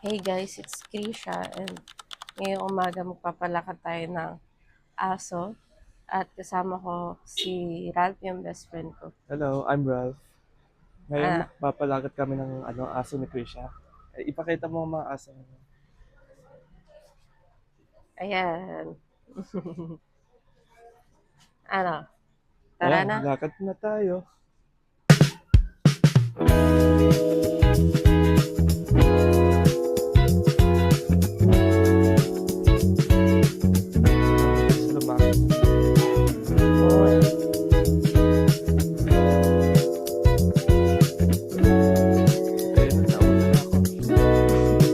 Hey guys, it's Krisha and ngayong umaga magpapalakad tayo ng aso at kasama ko si Ralph, yung best friend ko. Hello, I'm Ralph. Ngayon Ah, magpapalagat kami ng aso ni Krisha. Ipakita mo ang mga aso mo. ayan. Ano, tara Ayan, na. lakad na tayo. Lumaki. Oh, Ayun, nauna na ako.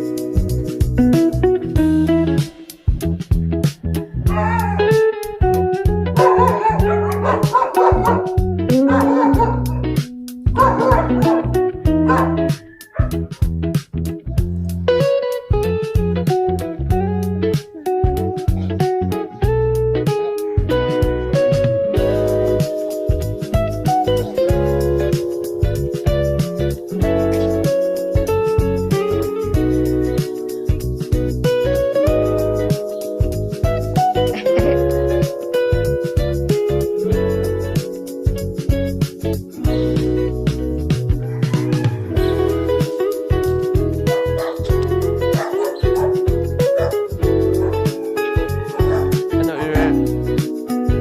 Ano,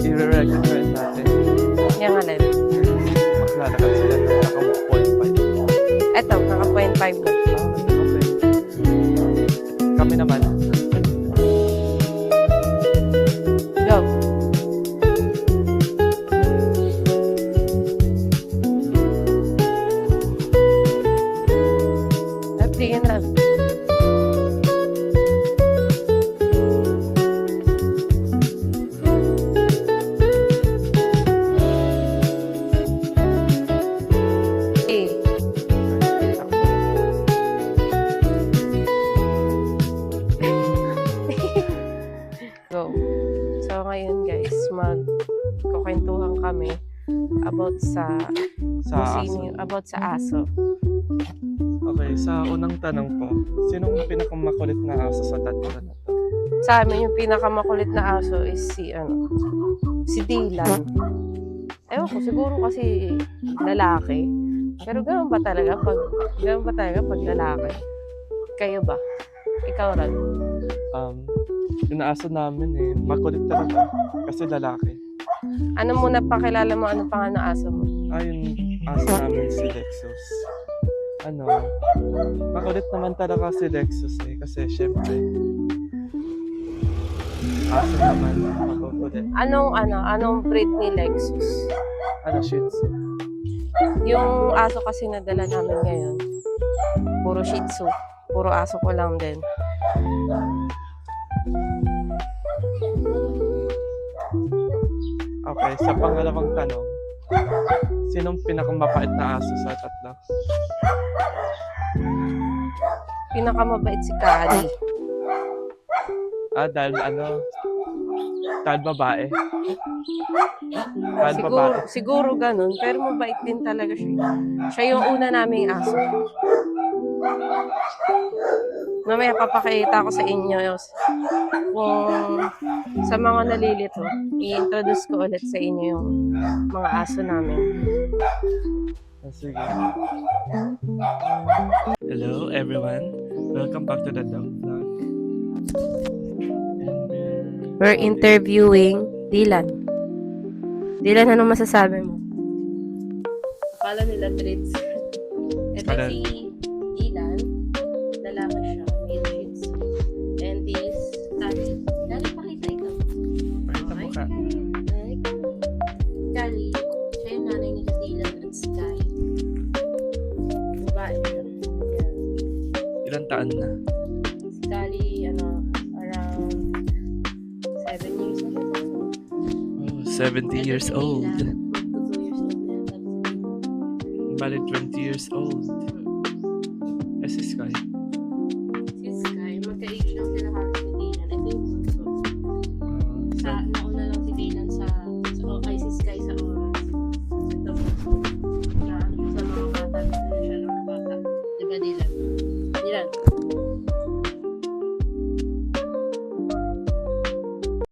i-recommend natin. Yung alin. Maglalakad sila ng naka-1.5. Eto, naka 0.5 na. Okay. Kami naman. Go. At tingin na. Eh, go. So ngayon guys, magkukwentuhan kami about sa Sa aso. about sa aso. Okay, sa unang tanong po, sinong pinakamakulit na aso sa tatlo na to? Sa amin yung pinakamakulit na aso is si Dylan. Ewan ko, siguro kasi lalaki. Pero ganun ba talaga pag lalaki? Kayo ba? Ikaw rin. Yung aso namin makulit talaga kasi lalaki. Ano muna pakilala mo? Ano pangalan ng aso mo? Yung aso namin si Lexus. Makulit naman talaga si Lexus kasi syempre, aso naman makukulit. Anong breed ni Lexus? Shih Tzu. Yung aso kasi nadala namin ngayon, puro Shih Tzu. Puro aso ko lang din. Okay, sa pangalawang tanong, sinong pinakamabait na aso sa tatlo? Pinakamabait si Kali. Dahil babae. Dahil babae. Siguro ganun, pero mabait din talaga siya. Siya yung una naming aso. Mamaya papakita ko sa inyo kung sa mga nalilito, i-introduce ko ulit sa inyo yung mga aso namin. Sige. Hello everyone. Welcome back to the dog vlog. We're interviewing Dylan. Dylan, ano masasabi mo? Akala nila treats. Ito Alin? si Dylan. Lalaki siya. Male Shih Tzu. And this, Kali. Kali, pakita ikaw. Pakita mo ka. Kali, siya yung nanay ni Dylan at Sky. Babae siya. Yan. Ilang taon na? Si Kali, around 7 years old. 70 years old. 2 years old. Bali 20 years old. Si Sky. Si Sky, magka-age lang sila halos si Dylan. Ito yung bunso. Nauna lang si Dylan kay si Sky sa oras. Ito bunso. Sa mga bata, siya lang bata. Diba Dylan? Ilan?